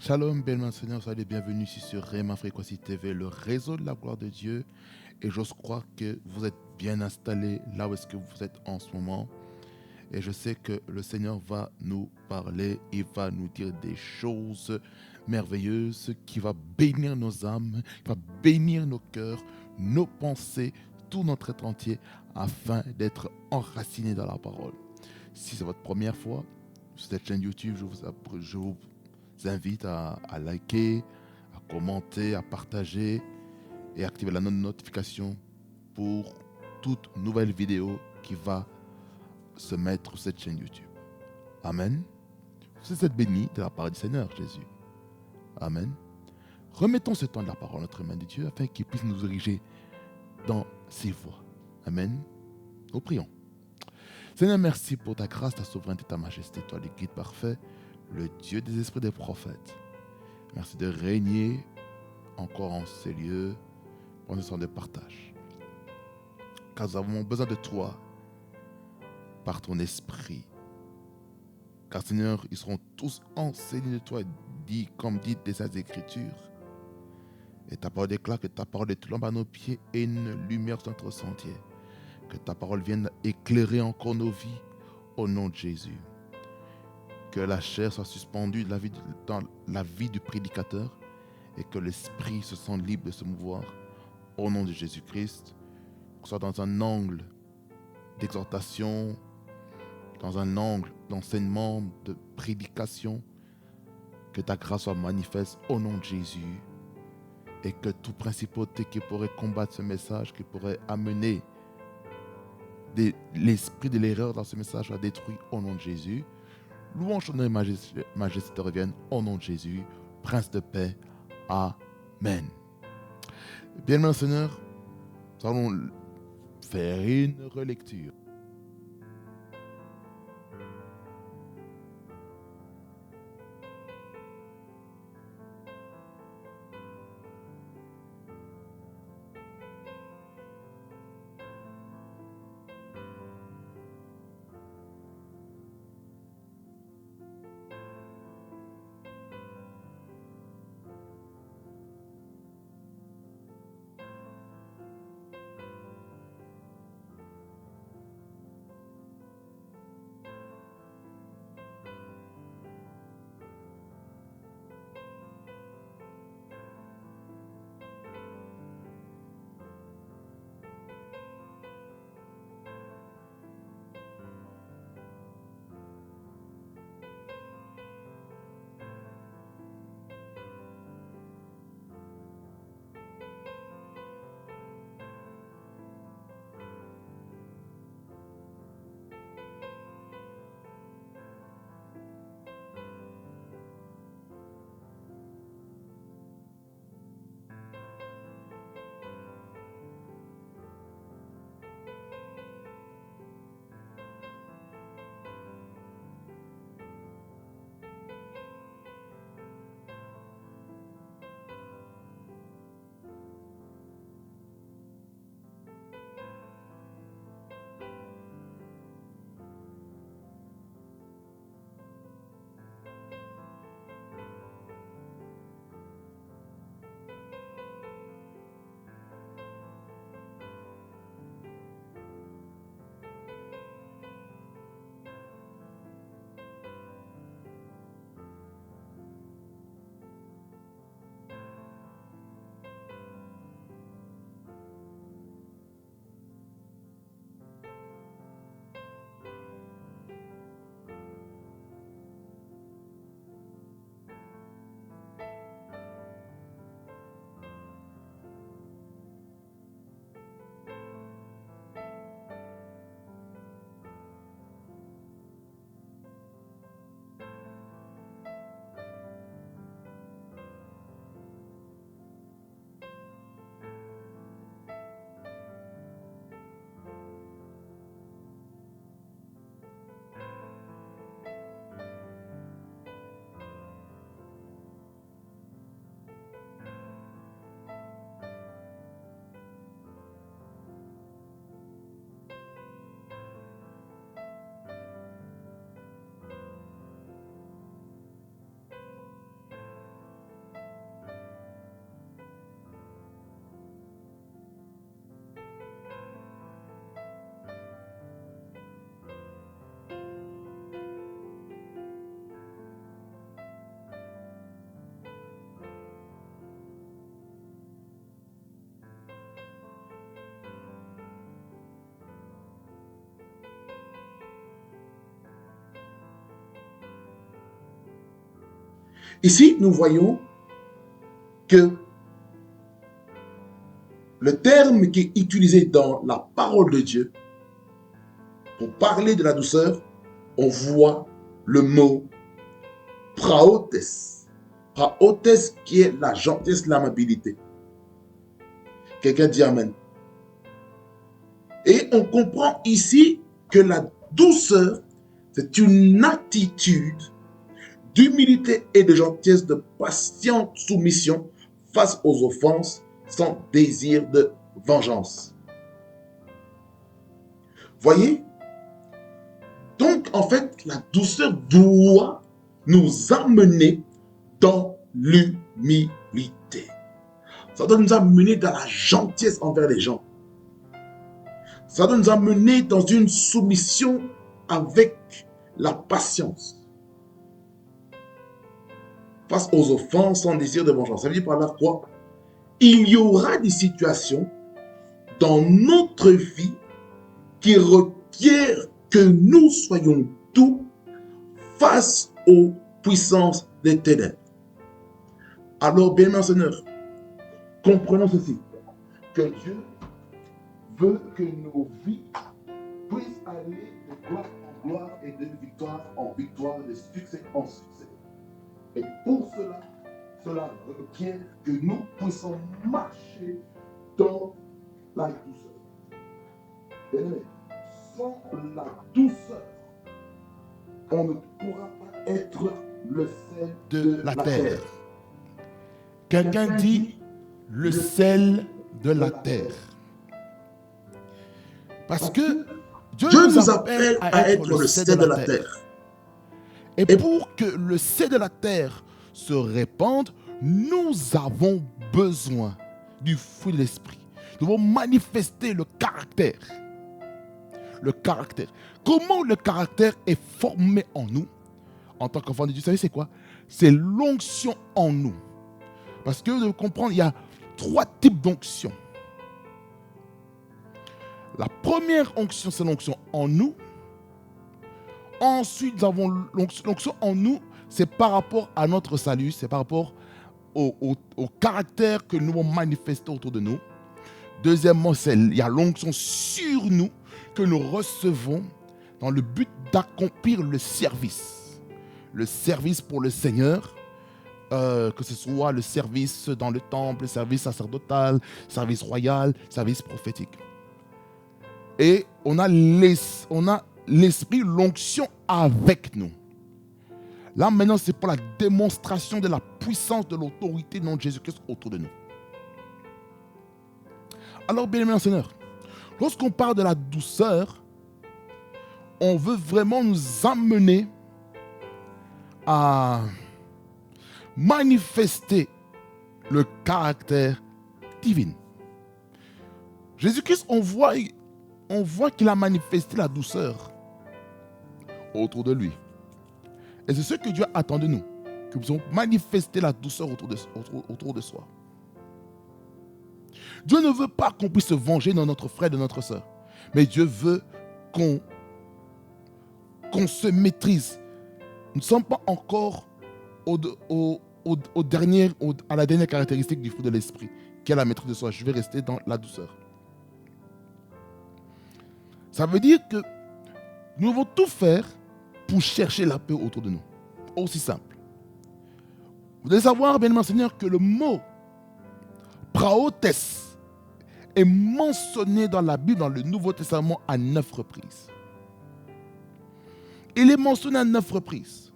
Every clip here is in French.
Shalom, bien Seigneur, soyez les bienvenus ici sur Réma Frequency TV, le réseau de la gloire de Dieu. Et j'ose croire que vous êtes bien installés là où est-ce que vous êtes en ce moment. Et je sais que le Seigneur va nous parler, il va nous dire des choses merveilleuses qui va bénir nos âmes, qui va bénir nos cœurs, nos pensées, tout notre être entier, afin d'être enracinés dans la parole. Si c'est votre première fois sur cette chaîne YouTube, je vous invite à liker, à commenter, à partager et activer la notification pour toute nouvelle vidéo qui va se mettre sur cette chaîne YouTube. Amen. Vous êtes bénis de la part du Seigneur Jésus. Amen. Remettons ce temps de la parole entre les mains de Dieu afin qu'il puisse nous diriger dans ses voies. Amen. Nous prions. Seigneur, merci pour ta grâce, ta souveraineté, ta majesté, toi le guide parfait, le Dieu des esprits des prophètes. Merci de régner encore en ces lieux pour ce temps de partage. Car nous avons besoin de toi par ton esprit. Car Seigneur, ils seront tous enseignés de toi, comme dit des Saintes Écritures. Et ta parole déclare que ta parole est une lampe à nos pieds et une lumière sur notre sentier. Que ta parole vienne éclairer encore nos vies au nom de Jésus. Que la chair soit suspendue dans la vie du prédicateur et que l'esprit se sente libre de se mouvoir au nom de Jésus-Christ. Qu'on soit dans un angle d'exhortation, dans un angle d'enseignement, de prédication, que ta grâce soit manifeste au nom de Jésus et que toute principauté qui pourrait combattre ce message, qui pourrait amener l'esprit de l'erreur dans ce message soit détruit au nom de Jésus. Louange, honneur et majesté te reviennent au nom de Jésus, Prince de paix. Amen. Bien, mon Seigneur, nous allons faire une relecture. Ici, nous voyons que le terme qui est utilisé dans la parole de Dieu pour parler de la douceur, on voit le mot praotes. Praotes qui est la gentillesse, l'amabilité. Quelqu'un dit Amen. Et on comprend ici que la douceur, c'est une attitude d'humilité et de gentillesse, de patiente soumission face aux offenses, sans désir de vengeance. Voyez? Donc, en fait, la douceur doit nous amener dans l'humilité. Ça doit nous amener dans la gentillesse envers les gens. Ça doit nous amener dans une soumission avec la patience. Face aux offenses sans désir de vengeance. Ça veut dire par là quoi? Il y aura des situations dans notre vie qui requièrent que nous soyons doux face aux puissances des ténèbres. Alors, bien mes seigneurs, comprenons ceci, que Dieu veut que nos vies puissent aller de gloire en gloire et de victoire en victoire, de succès en succès. Et pour cela requiert que nous puissions marcher dans la douceur. Bien-aimés, sans la douceur, on ne pourra pas être le sel de la terre. Quelqu'un dit le sel de la terre. Parce que Dieu nous appelle à être le sel de la terre. Et pour que le sel de la terre se répande, nous avons besoin du fruit de l'esprit. Nous devons manifester le caractère. Le caractère. Comment le caractère est formé en nous en tant qu'enfant de Dieu? Vous savez c'est quoi? C'est l'onction en nous. Parce que vous devez comprendre, il y a 3 types d'onction. La première onction, c'est l'onction en nous. Ensuite, nous avons l'onction en nous, c'est par rapport à notre salut, c'est par rapport au caractère que nous avons manifesté autour de nous. Deuxièmement, il y a l'onction sur nous que nous recevons dans le but d'accomplir le service. Le service pour le Seigneur, que ce soit le service dans le temple, le service sacerdotal, le service royal, le service prophétique. Et on a l'esprit, l'onction avec nous. Là maintenant, c'est pour la démonstration de la puissance de l'autorité de notre Jésus-Christ autour de nous. Alors, bien-aimés Seigneur, lorsqu'on parle de la douceur, on veut vraiment nous amener à manifester le caractère divin. Jésus-Christ, on voit qu'il a manifesté la douceur autour de lui. Et c'est ce que Dieu attend de nous, que nous puissions manifester la douceur autour de soi. Dieu ne veut pas qu'on puisse se venger de notre frère et de notre soeur, mais Dieu veut qu'on se maîtrise. Nous ne sommes pas encore à la dernière caractéristique du fruit de l'esprit, qui est la maîtrise de soi. Je vais rester dans la douceur. Ça veut dire que nous devons tout faire pour chercher la paix autour de nous. Aussi simple. Vous devez savoir, bien-aimé Seigneur, que le mot praotes est mentionné dans la Bible, dans le Nouveau Testament, à 9 reprises. Il est mentionné à 9 reprises.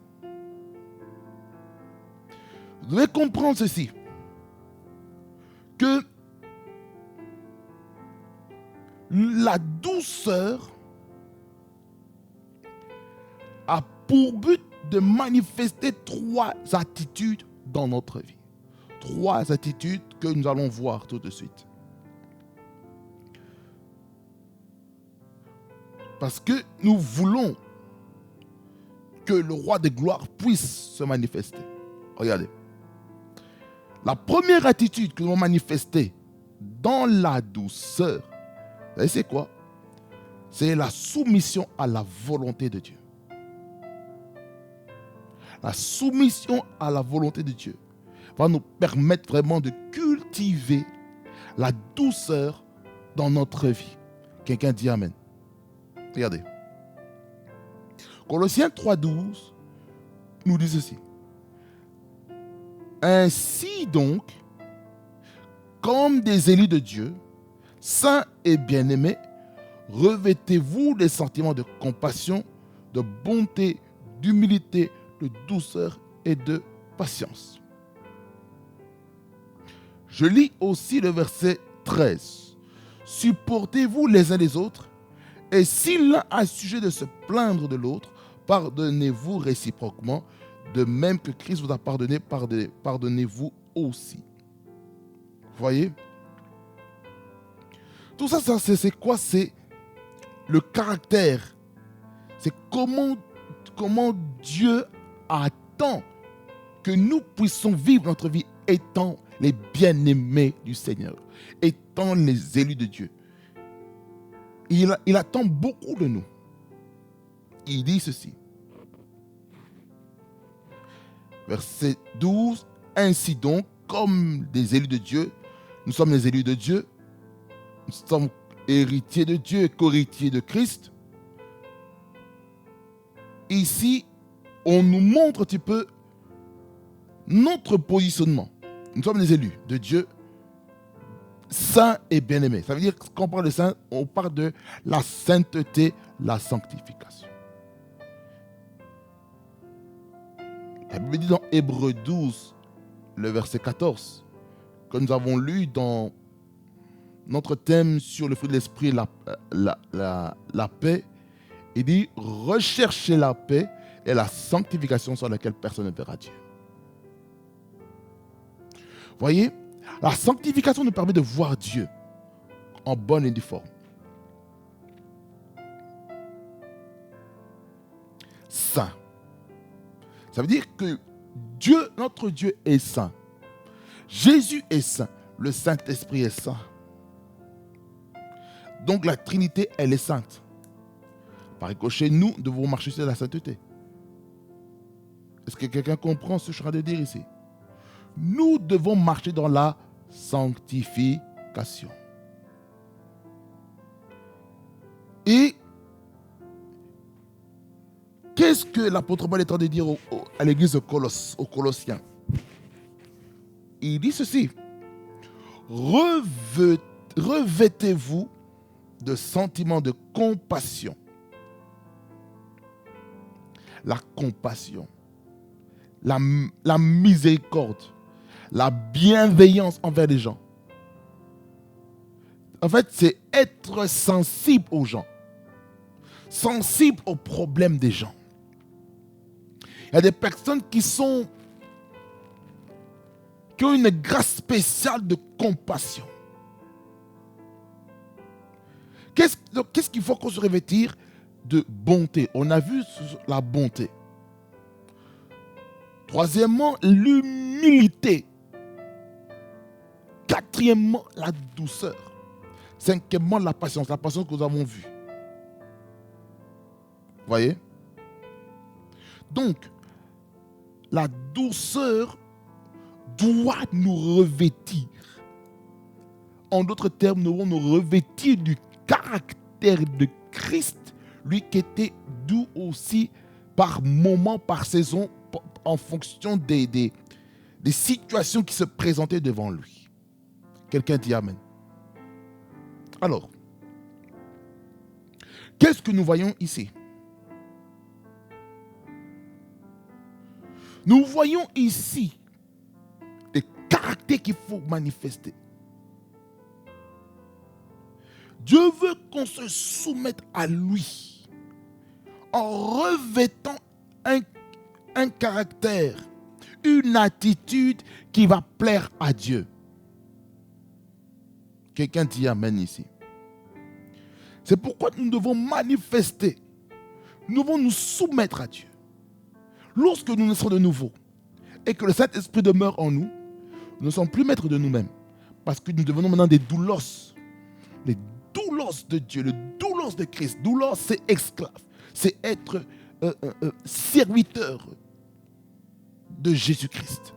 Vous devez comprendre ceci, que la douceur a pour but de manifester 3 attitudes dans notre vie. 3 attitudes que nous allons voir tout de suite. Parce que nous voulons que le roi de gloire puisse se manifester. Regardez. La première attitude que nous allons manifester dans la douceur, vous savez c'est quoi? C'est la soumission à la volonté de Dieu. la soumission à la volonté de Dieu va nous permettre vraiment de cultiver la douceur dans notre vie. Quelqu'un dit Amen. Regardez. Colossiens 3,12 nous dit ceci. Ainsi donc, comme des élus de Dieu, saints et bien-aimés, revêtez-vous des sentiments de compassion, de bonté, d'humilité, de douceur et de patience. Je lis aussi le verset 13. Supportez-vous les uns les autres, et si l'un a sujet de se plaindre de l'autre, pardonnez-vous réciproquement, de même que Christ vous a pardonné, pardonnez-vous aussi. Vous voyez? Tout ça, c'est quoi? C'est le caractère. C'est comment Dieu attend que nous puissions vivre notre vie étant les bien-aimés du Seigneur, étant les élus de Dieu. Il attend beaucoup de nous. Il dit ceci. Verset 12. Ainsi donc, comme des élus de Dieu, nous sommes les élus de Dieu, nous sommes héritiers de Dieu et co-héritiers de Christ. Ici, on nous montre un petit peu notre positionnement. Nous sommes les élus de Dieu, saints et bien-aimés. Ça veut dire que quand on parle de saint, on parle de la sainteté, la sanctification. La Bible dit dans Hébreux 12, le verset 14, que nous avons lu dans notre thème sur le fruit de l'esprit, la paix, il dit « Recherchez la paix et la sanctification sur laquelle personne ne verra Dieu. » Vous voyez, la sanctification nous permet de voir Dieu en bonne et due forme. Saint. Ça veut dire que Dieu, notre Dieu est saint. Jésus est saint. Le Saint-Esprit est saint. Donc la Trinité, elle est sainte. Par ricochet, nous devons marcher sur la sainteté. Est-ce que quelqu'un comprend ce que je suis en train de dire ici? Nous devons marcher dans la sanctification. Et qu'est-ce que l'apôtre Paul est en train de dire à l'église de Colosse, aux Colossiens? Il dit ceci. Revêtez-vous de sentiments de compassion. La compassion, la miséricorde, la bienveillance envers les gens. En fait, c'est être sensible aux gens, sensible aux problèmes des gens. Il y a des personnes qui ont une grâce spéciale de compassion. Qu'est-ce qu'il faut qu'on se revêtir? De bonté. On a vu la bonté. Troisièmement, l'humilité. Quatrièmement, la douceur. Cinquièmement, la patience. La patience que nous avons vue. Vous voyez? Donc, la douceur doit nous revêtir. En d'autres termes, nous devons nous revêtir du caractère de Christ, lui qui était doux aussi par moment, par saison, en fonction des situations qui se présentaient devant lui. Quelqu'un dit Amen. Alors, qu'est-ce que nous voyons ici? Nous voyons ici les caractères qu'il faut manifester. Dieu veut qu'on se soumette à lui en revêtant un caractère, une attitude qui va plaire à Dieu. Quelqu'un dit Amen ici. C'est pourquoi nous devons manifester, nous devons nous soumettre à Dieu. Lorsque nous naissons de nouveau et que le Saint-Esprit demeure en nous, nous ne sommes plus maîtres de nous-mêmes parce que nous devenons maintenant des doulos. Les doulos de Dieu, le doulos de Christ. Doulos, c'est esclave, c'est être serviteur. de Jésus-Christ.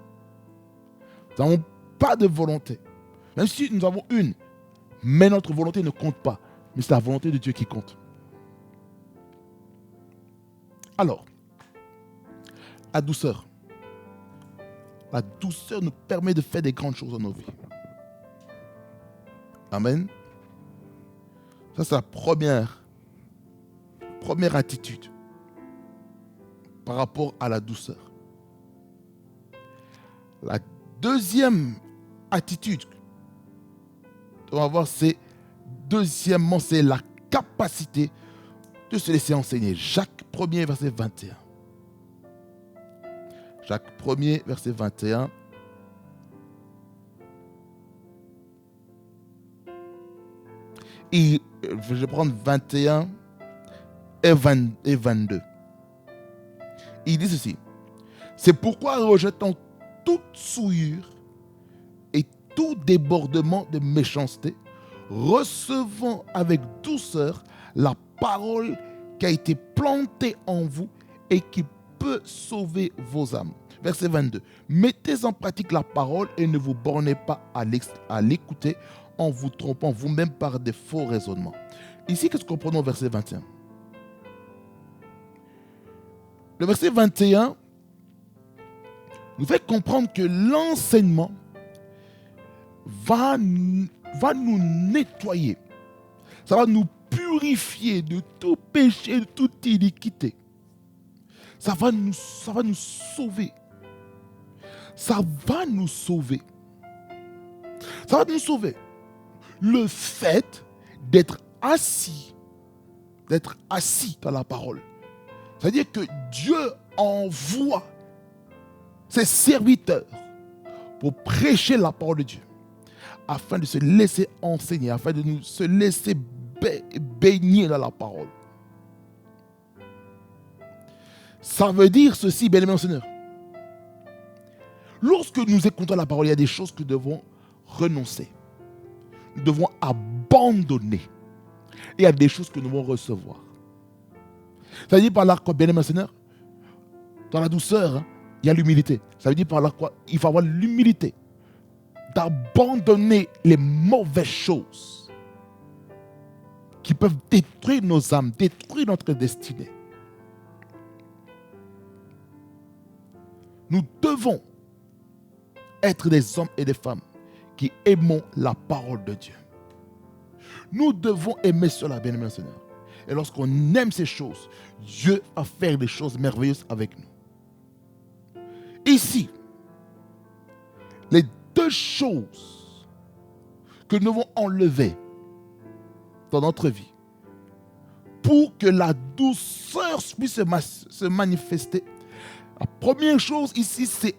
Nous n'avons pas de volonté. Même si nous avons une, mais notre volonté ne compte pas. Mais c'est la volonté de Dieu qui compte. Alors, la douceur. La douceur nous permet de faire des grandes choses dans nos vies. Amen. Ça, c'est la première attitude par rapport à la douceur. La deuxième attitude qu'on va voir, deuxièmement, c'est la capacité de se laisser enseigner. Jacques 1er, verset 21. Jacques 1er, verset 21. Et je vais prendre 21 et 22. Il dit ceci. C'est pourquoi, rejetant toute souillure et tout débordement de méchanceté, recevant avec douceur la parole qui a été plantée en vous et qui peut sauver vos âmes. Verset 22. Mettez en pratique la parole et ne vous bornez pas à l'écouter en vous trompant vous-même par des faux raisonnements. Ici, qu'est-ce qu'on prend au verset 21? Le verset 21 nous fait comprendre que l'enseignement va nous nettoyer. Ça va nous purifier de tout péché, de toute iniquité. Ça va nous sauver. Ça va nous sauver. Ça va nous sauver. Le fait d'être assis dans la parole. C'est-à-dire que Dieu envoie ses serviteurs pour prêcher la parole de Dieu, afin de se laisser enseigner, afin de se laisser baigner dans la parole. Ça veut dire ceci, bien-aimés dans le Seigneur. Lorsque nous écoutons la parole, il y a des choses que nous devons renoncer. Nous devons abandonner. Et il y a des choses que nous devons recevoir. Ça veut dire par là quoi, bien-aimés dans le Seigneur? Dans la douceur, il y a l'humilité. Ça veut dire par là quoi? Il faut avoir l'humilité d'abandonner les mauvaises choses qui peuvent détruire nos âmes, détruire notre destinée. Nous devons être des hommes et des femmes qui aimons la parole de Dieu. Nous devons aimer cela, bien-aimé dans le Seigneur. Et lorsqu'on aime ces choses, Dieu va faire des choses merveilleuses avec nous. Ici, les deux choses que nous devons enlever dans notre vie pour que la douceur puisse se manifester. La première chose ici, c'est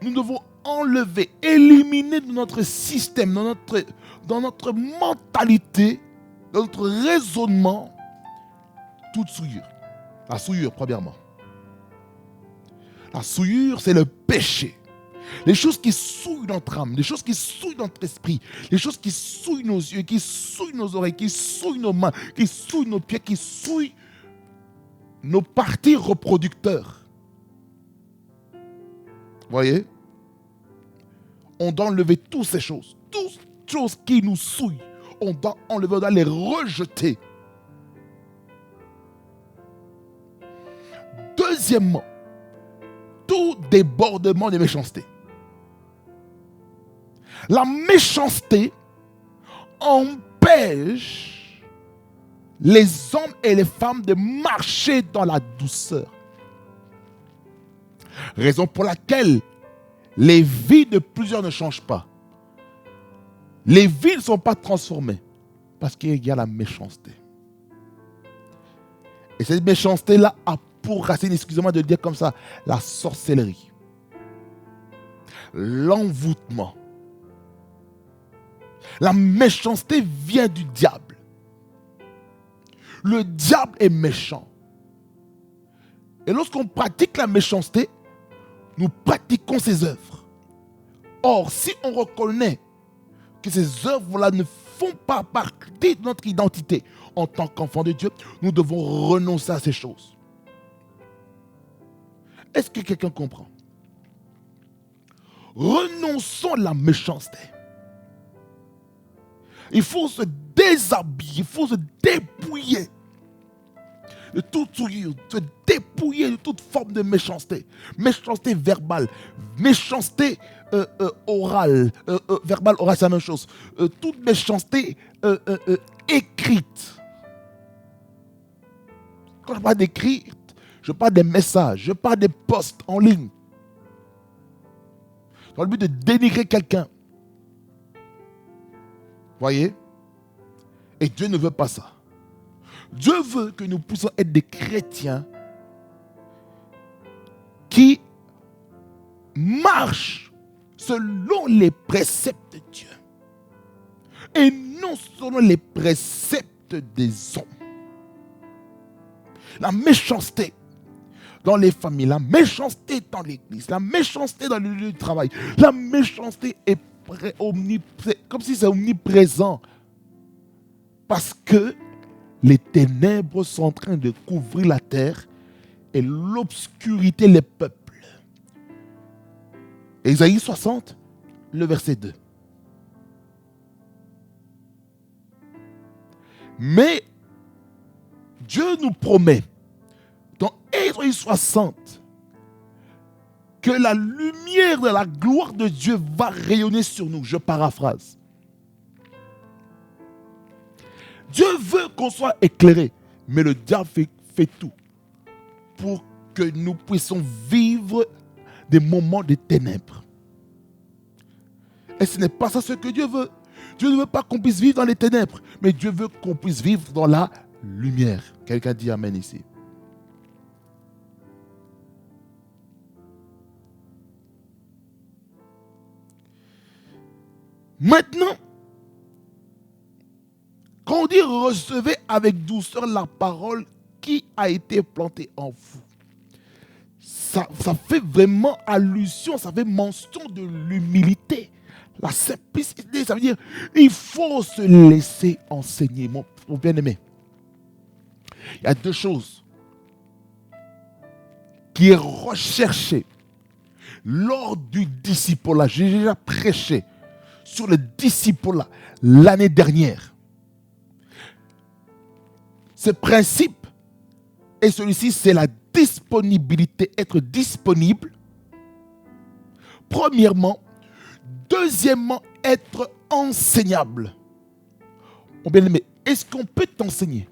nous devons enlever, éliminer de notre système, dans notre mentalité, dans notre raisonnement, toute souillure. La souillure, premièrement. La souillure, c'est le péché. Les choses qui souillent notre âme, les choses qui souillent notre esprit, les choses qui souillent nos yeux, qui souillent nos oreilles, qui souillent nos mains, qui souillent nos pieds, qui souillent nos parties reproducteurs. Vous voyez? On doit enlever toutes ces choses. Toutes choses qui nous souillent. On doit enlever, on doit les rejeter. Deuxièmement, tout débordement de méchanceté. La méchanceté empêche les hommes et les femmes de marcher dans la douceur. Raison pour laquelle les vies de plusieurs ne changent pas. Les vies ne sont pas transformées parce qu'il y a la méchanceté. Et cette méchanceté-là a pour racine, excusez-moi de le dire comme ça, la sorcellerie, l'envoûtement. La méchanceté vient du diable. Le diable est méchant. Et lorsqu'on pratique la méchanceté, nous pratiquons ses œuvres. Or, si on reconnaît que ces œuvres-là ne font pas partie de notre identité en tant qu'enfant de Dieu, nous devons renoncer à ces choses. Est-ce que quelqu'un comprend? Renonçons à la méchanceté. Il faut se déshabiller, il faut se dépouiller de toute souillure, se dépouiller de toute forme de méchanceté. Méchanceté verbale, méchanceté orale. Verbale, orale, c'est la même chose. Toute méchanceté écrite. Quand je parle d'écrite, je parle des messages, je parle des posts en ligne. Dans le but de dénigrer quelqu'un. Voyez? Et Dieu ne veut pas ça. Dieu veut que nous puissions être des chrétiens qui marchent selon les préceptes de Dieu. Et non selon les préceptes des hommes. La méchanceté dans les familles, la méchanceté dans l'église, la méchanceté dans le lieu de travail, la méchanceté est comme si c'est omniprésent. Parce que les ténèbres sont en train de couvrir la terre et l'obscurité les peuples. Ésaïe 60, le verset 2. Mais Dieu nous promet dans Ésaïe 60 que la lumière de la gloire de Dieu va rayonner sur nous. Je paraphrase. Dieu veut qu'on soit éclairé, mais le diable fait tout pour que nous puissions vivre des moments de ténèbres. Et ce n'est pas ça ce que Dieu veut. Dieu ne veut pas qu'on puisse vivre dans les ténèbres, mais Dieu veut qu'on puisse vivre dans la lumière. Quelqu'un dit Amen ici. Maintenant, quand on dit recevez avec douceur la parole qui a été plantée en vous, ça fait vraiment allusion, ça fait mention de l'humilité. La simplicité, ça veut dire il faut se laisser enseigner, mon bien-aimé. Il y a deux choses qui est recherché lors du discipulat. J'ai déjà prêché sur le discipulat l'année dernière. Ce principe, et celui-ci, c'est la disponibilité, être disponible. Premièrement. Deuxièmement, être enseignable. Mon bien-aimé, est-ce qu'on peut t'enseigner?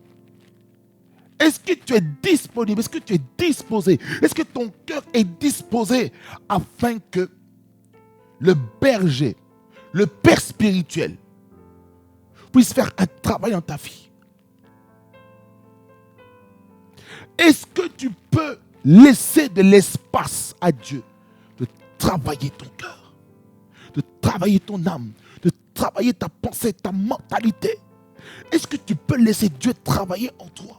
Est-ce que tu es disponible? Est-ce que tu es disposé? Est-ce que ton cœur est disposé afin que le berger, le père spirituel, puisse faire un travail dans ta vie? Est-ce que tu peux laisser de l'espace à Dieu de travailler ton cœur, de travailler ton âme, de travailler ta pensée, ta mentalité? Est-ce que tu peux laisser Dieu travailler en toi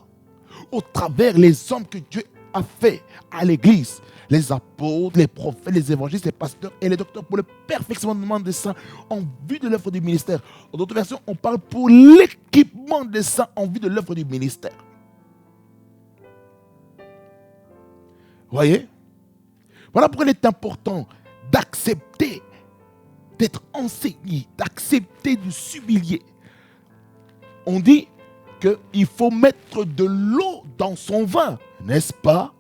au travers les hommes que Dieu a fait à l'église, les apôtres, les prophètes, les évangélistes, les pasteurs et les docteurs, pour le perfectionnement des saints en vue de l'œuvre du ministère? Dans d'autres versions, on parle pour l'équipement des saints en vue de l'œuvre du ministère. Voyez? Voilà pourquoi il est important d'accepter d'être enseigné, d'accepter de s'humilier. On dit qu'il faut mettre de l'eau dans son vin, n'est-ce pas?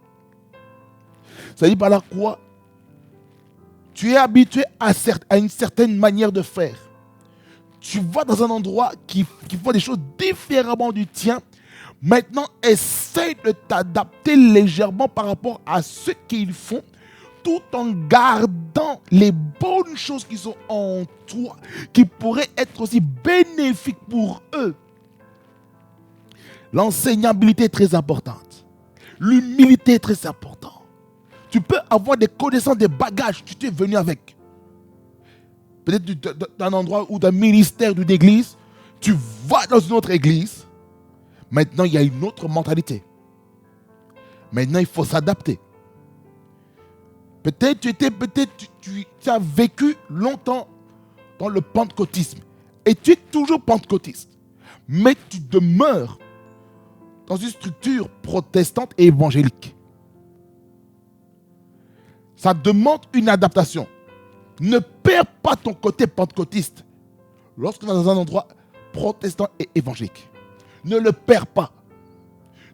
Ça dit par là quoi? Tu es habitué à une certaine manière de faire. Tu vas dans un endroit qui fait des choses différemment du tien. Maintenant, essaye de t'adapter légèrement par rapport à ce qu'ils font, tout en gardant les bonnes choses qui sont en toi, qui pourraient être aussi bénéfiques pour eux. L'enseignabilité est très importante. L'humilité est très importante. Tu peux avoir des connaissances, des bagages que tu es venu avec. Peut-être d'un endroit ou d'un ministère ou d'une église, tu vas dans une autre église. Maintenant, il y a une autre mentalité. Maintenant, il faut s'adapter. Peut-être tu as vécu longtemps dans le pentecôtisme et tu es toujours pentecôtiste, mais tu demeures dans une structure protestante et évangélique. Ça demande une adaptation. Ne perds pas ton côté pentecôtiste lorsque tu vas dans un endroit protestant et évangélique. Ne le perds pas.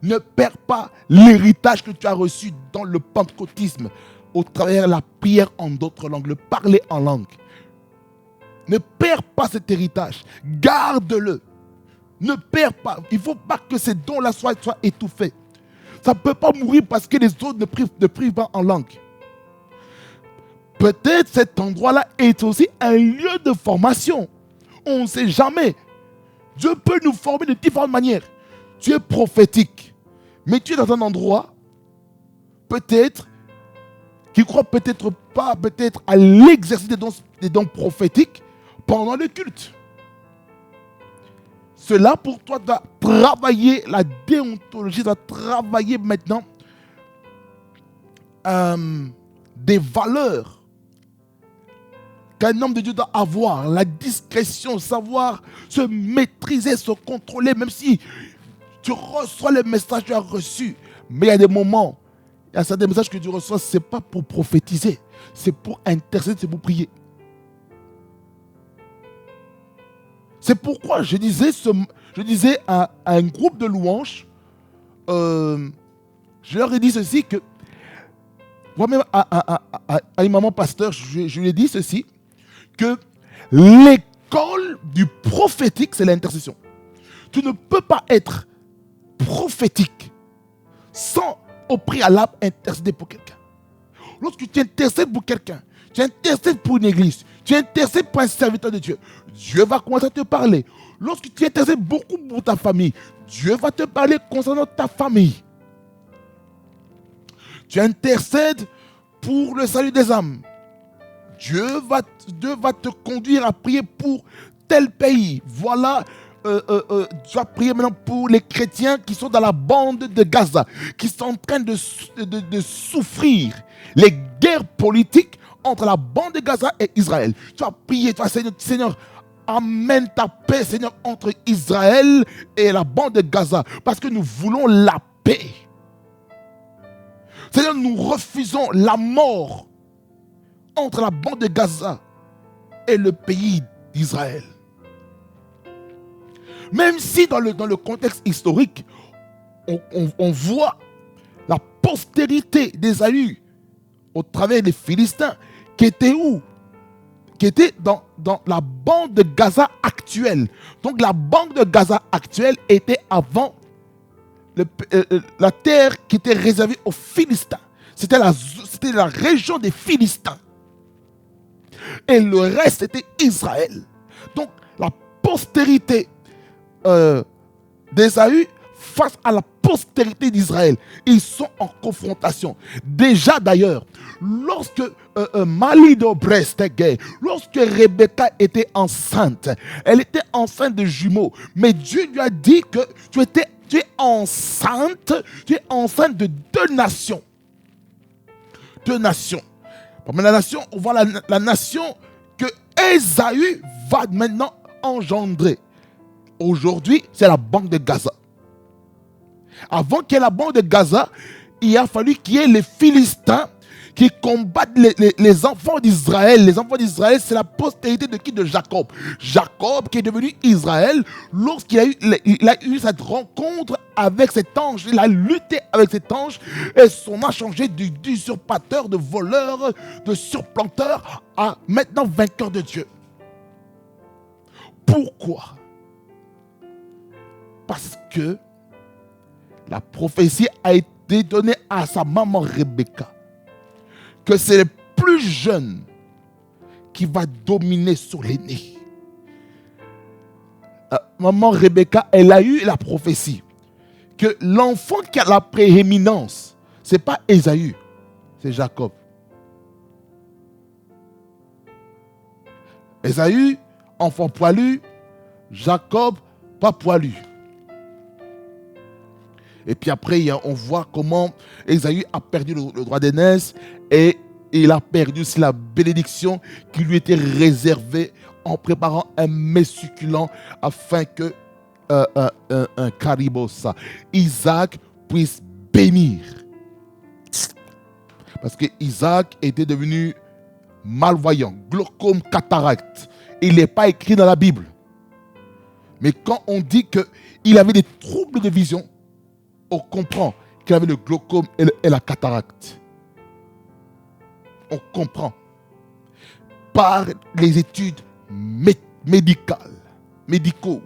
Ne perds pas l'héritage que tu as reçu dans le pentecôtisme au travers de la prière en d'autres langues, le parler en langue. Ne perds pas cet héritage. Garde-le. Ne perds pas. Il ne faut pas que ces dons-là soient étouffés. Ça ne peut pas mourir parce que les autres ne prient pas en langue. Peut-être cet endroit-là est aussi un lieu de formation. On ne sait jamais. Dieu peut nous former de différentes manières. Tu es prophétique, mais tu es dans un endroit, peut-être, qui croit peut-être pas à l'exercice des dons prophétiques pendant le culte. Cela pour toi doit travailler la déontologie, doit travailler maintenant des valeurs qu'un homme de Dieu doit avoir, la discrétion, savoir se maîtriser, se contrôler, même si tu reçois les messages que tu as reçus. Mais il y a des moments, il y a certains messages que tu reçois, ce n'est pas pour prophétiser, c'est pour intercéder, c'est pour prier. C'est pourquoi je disais à un groupe de louanges, je leur ai dit ceci, que moi-même à une maman pasteur, je lui ai dit ceci, que l'école du prophétique, c'est l'intercession. Tu ne peux pas être prophétique sans au préalable intercéder pour quelqu'un. Lorsque tu intercèdes pour quelqu'un, tu intercèdes pour une église, tu intercèdes pour un serviteur de Dieu, Dieu va commencer à te parler. Lorsque tu intercèdes beaucoup pour ta famille, Dieu va te parler concernant ta famille. Tu intercèdes pour le salut des âmes. Dieu va te conduire à prier pour tel pays. Voilà, tu vas prier maintenant pour les chrétiens qui sont dans la bande de Gaza, qui sont en train de souffrir les guerres politiques entre la bande de Gaza et Israël. Tu vas prier, tu vas Seigneur, amène ta paix, Seigneur, entre Israël et la bande de Gaza, parce que nous voulons la paix. Seigneur, nous refusons la mort entre la bande de Gaza et le pays d'Israël. Même si dans le contexte historique, on voit la postérité d'Ésaü au travers des Philistins, qui était où? Qui était dans la bande de Gaza actuelle. Donc la bande de Gaza actuelle était avant la terre qui était réservée aux Philistins. C'était la région des Philistins. Et le reste était Israël. Donc la postérité d'Ésaü face à la postérité d'Israël, ils sont en confrontation. Déjà d'ailleurs, lorsque Malido Brestege, lorsque Rebecca était enceinte, elle était enceinte de jumeaux, mais Dieu lui a dit que tu es enceinte de deux nations. Deux nations. Parmi la nation, on voit la nation que Ésaü va maintenant engendrer. Aujourd'hui, c'est la bande de Gaza. Avant qu'il y ait la bande de Gaza, il a fallu qu'il y ait les Philistins qui combattent les enfants d'Israël. Les enfants d'Israël, c'est la postérité de qui? De Jacob. Jacob qui est devenu Israël lorsqu'il a eu cette rencontre avec cet ange. Il a lutté avec cet ange et son nom a changé d'usurpateur, de voleur, de surplanteur à maintenant vainqueur de Dieu. Pourquoi? Parce que la prophétie a été donnée à sa maman Rebecca, que c'est le plus jeune qui va dominer sur l'aîné. Maman Rebecca, elle a eu la prophétie que l'enfant qui a la prééminence, ce n'est pas Ésaü, c'est Jacob. Ésaü, enfant poilu, Jacob, pas poilu. Et puis après, on voit comment Ésaü a perdu le droit d'aînesse et il a perdu aussi la bénédiction qui lui était réservée en préparant un mets succulent afin que un caribosa, Isaac puisse bénir. Parce que Isaac était devenu malvoyant, glaucome, cataracte. Il n'est pas écrit dans la Bible. Mais quand on dit qu'il avait des troubles de vision, on comprend qu'il avait le glaucome et la cataracte. On comprend. Par les études médicaux,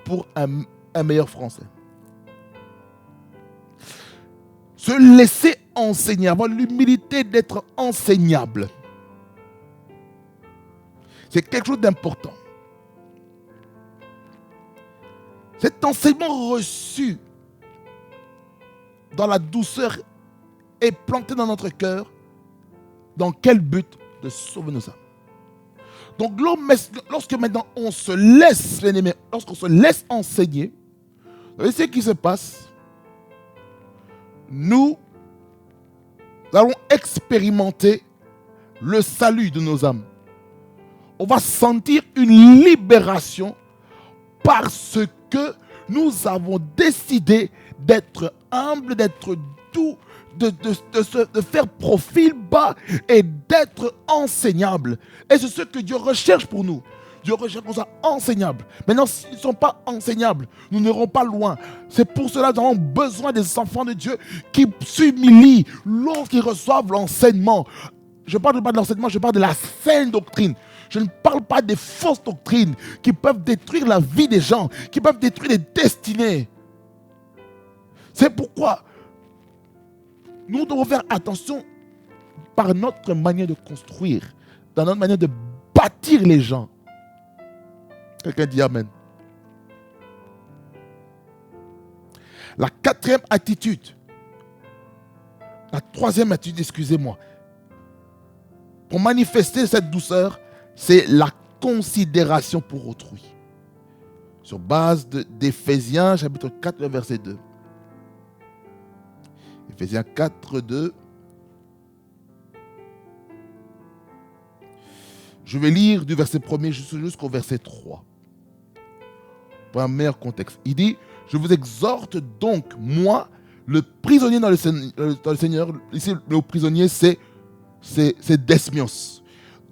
pour un meilleur français. Se laisser enseigner, avoir l'humilité d'être enseignable. C'est quelque chose d'important. Cet enseignement reçu dans la douceur est planté dans notre cœur. Dans quel but? De sauver nos âmes. Donc lorsque maintenant on se laisse, lorsqu'on se laisse enseigner, vous savez ce qui se passe? Nous allons expérimenter le salut de nos âmes. On va sentir une libération parce que nous avons décidé d'être humbles, d'être doux, de faire profil bas et d'être enseignable. Et c'est ce que Dieu recherche pour nous. Dieu recherche pour ça enseignable. Maintenant, s'ils ne sont pas enseignables, nous n'irons pas loin. C'est pour cela que nous avons besoin des enfants de Dieu qui s'humilient lorsqu'ils reçoivent l'enseignement. Je ne parle pas de l'enseignement, je parle de la saine doctrine. Je ne parle pas des fausses doctrines qui peuvent détruire la vie des gens, qui peuvent détruire les destinées. C'est pourquoi nous devons faire attention par notre manière de construire, dans notre manière de bâtir les gens. Quelqu'un dit Amen. La quatrième attitude, la troisième attitude, excusez-moi, pour manifester cette douceur, c'est la considération pour autrui. Sur base d'Éphésiens, chapitre 4, verset 2. Éphésiens 4, 2. Je vais lire du verset 1er jusqu'au verset 3. Pour un meilleur contexte. Il dit, je vous exhorte donc, moi, le prisonnier dans le Seigneur, ici le prisonnier c'est Desmios,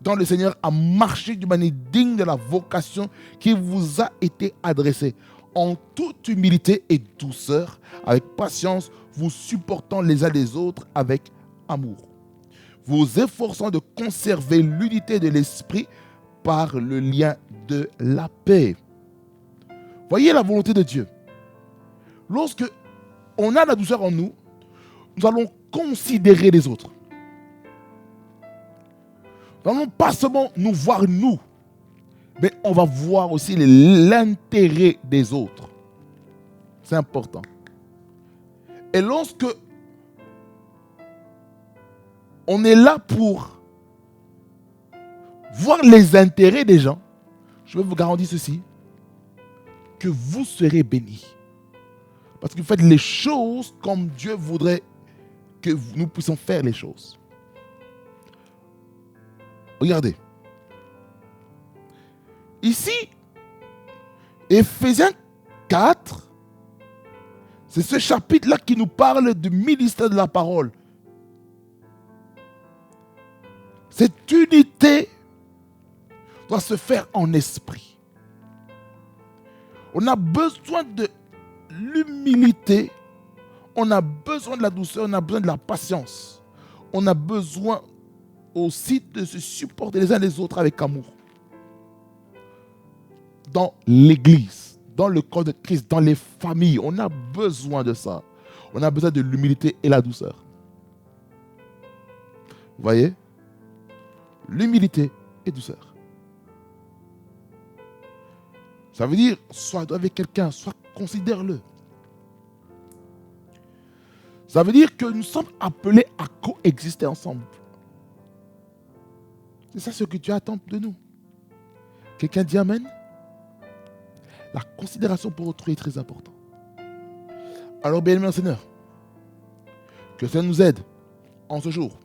dans le Seigneur, à marcher d'une manière digne de la vocation qui vous a été adressée, en toute humilité et douceur, avec patience, vous supportant les uns les autres avec amour, vous efforçant de conserver l'unité de l'esprit par le lien de la paix. Voyez la volonté de Dieu. Lorsque on a la douceur en nous, nous allons considérer les autres. Nous n'allons pas seulement nous voir nous, mais on va voir aussi l'intérêt des autres. C'est important. Et lorsque on est là pour voir les intérêts des gens, je vais vous garantir ceci, que vous serez bénis. Parce que vous faites les choses comme Dieu voudrait que nous puissions faire les choses. Regardez. Ici, Éphésiens 4, c'est ce chapitre-là qui nous parle du ministère de la parole. Cette unité doit se faire en esprit. On a besoin de l'humilité, on a besoin de la douceur, on a besoin de la patience. On a besoin aussi de se supporter les uns les autres avec amour. Dans l'église, dans le corps de Christ, dans les familles, on a besoin de ça. On a besoin de l'humilité et la douceur. Vous voyez? L'humilité et douceur. Ça veut dire, sois avec quelqu'un, soit considère-le. Ça veut dire que nous sommes appelés à coexister ensemble. C'est ça ce que Dieu attend de nous. Quelqu'un dit Amen? La considération pour autrui est très importante. Alors, bien-aimé Seigneur, que ça nous aide en ce jour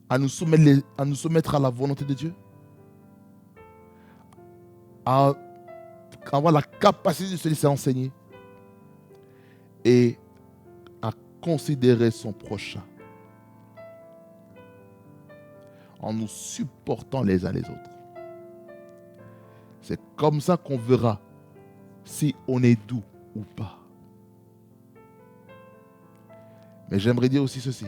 à nous soumettre à la volonté de Dieu, à avoir la capacité de se laisser enseigner et à considérer son prochain. en nous supportant les uns les autres. C'est comme ça qu'on verra si on est doux ou pas. Mais j'aimerais dire aussi ceci.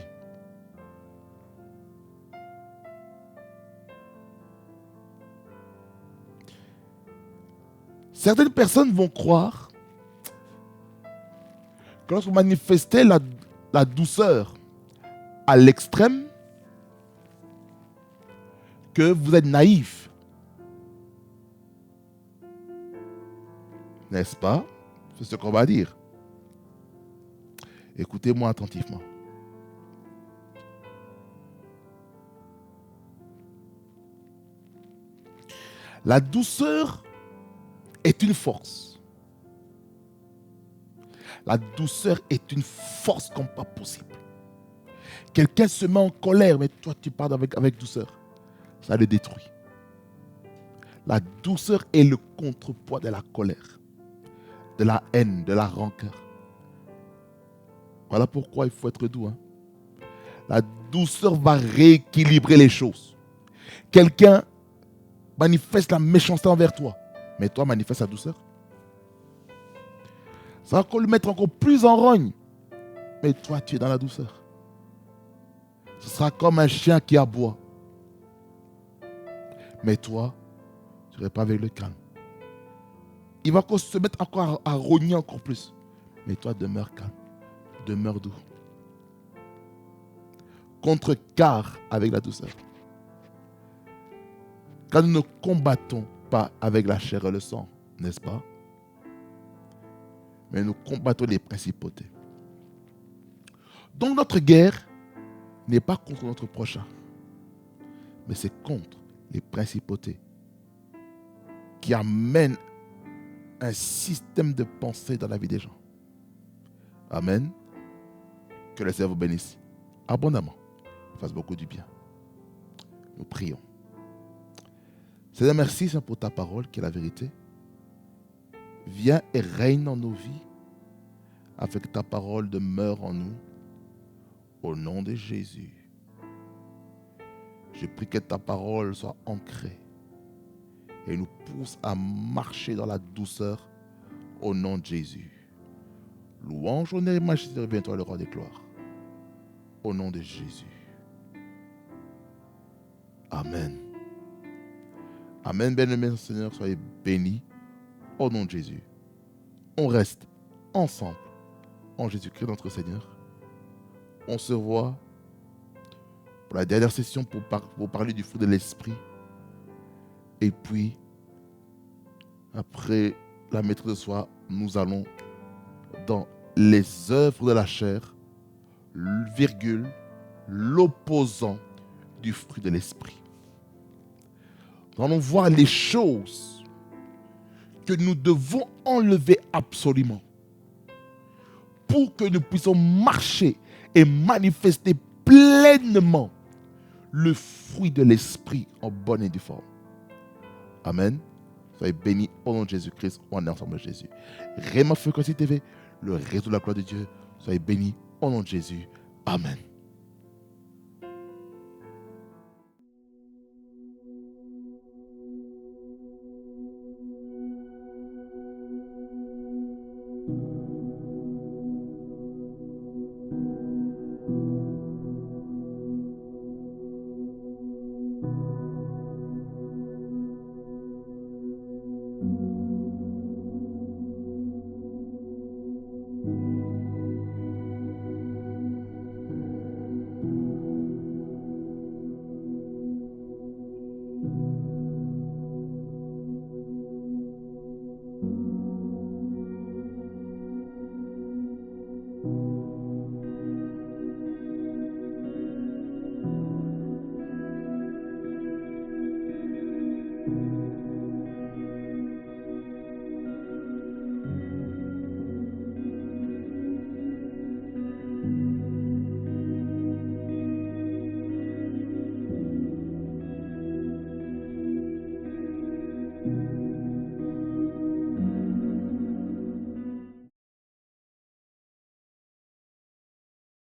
Certaines personnes vont croire que lorsque vous manifestez la douceur à l'extrême, que vous êtes naïf. N'est-ce pas? C'est ce qu'on va dire. Écoutez-moi attentivement. La douceur est une force. La douceur est une force comme pas possible. Quelqu'un se met en colère, mais toi tu parles avec douceur. Ça le détruit. La douceur est le contrepoids de la colère, de la haine, de la rancœur. Voilà pourquoi il faut être doux. La douceur va rééquilibrer les choses. Quelqu'un manifeste la méchanceté envers toi, mais toi manifeste la douceur. Ça va encore le mettre encore plus en rogne, mais toi tu es dans la douceur. Ce sera comme un chien qui aboie, mais toi tu n'es pas avec le calme. Il va encore se mettre encore à rogner encore plus, mais toi demeure calme, demeure doux. Contrecarre avec la douceur. Car nous ne combattons pas avec la chair et le sang, n'est-ce pas? Mais nous combattons les principautés. Donc notre guerre n'est pas contre notre prochain, mais c'est contre les principautés qui amènent un système de pensée dans la vie des gens. Amen. Que le Seigneur vous bénisse abondamment, fasse beaucoup du bien. Nous prions. Seigneur, merci pour ta parole qui est la vérité. Viens et règne dans nos vies afin que ta parole demeure en nous. Au nom de Jésus. Je prie que ta parole soit ancrée et nous pousse à marcher dans la douceur au nom de Jésus. Louange, honneur et majesté revient toi le roi des gloires. Au nom de Jésus. Amen. Amen, bien-aimés, Seigneur, soyez bénis au nom de Jésus. On reste ensemble en Jésus-Christ, notre Seigneur. On se voit pour la dernière session pour parler du fruit de l'esprit. Et puis, après la maîtrise de soi, nous allons dans les œuvres de la chair, l'opposant du fruit de l'esprit. Nous allons voir les choses que nous devons enlever absolument pour que nous puissions marcher et manifester pleinement le fruit de l'esprit en bonne et due forme. Amen. Soyez bénis au nom de Jésus-Christ. On est ensemble de Jésus. Réma Frequency TV, le réseau de la gloire de Dieu. Soyez bénis au nom de Jésus. Amen.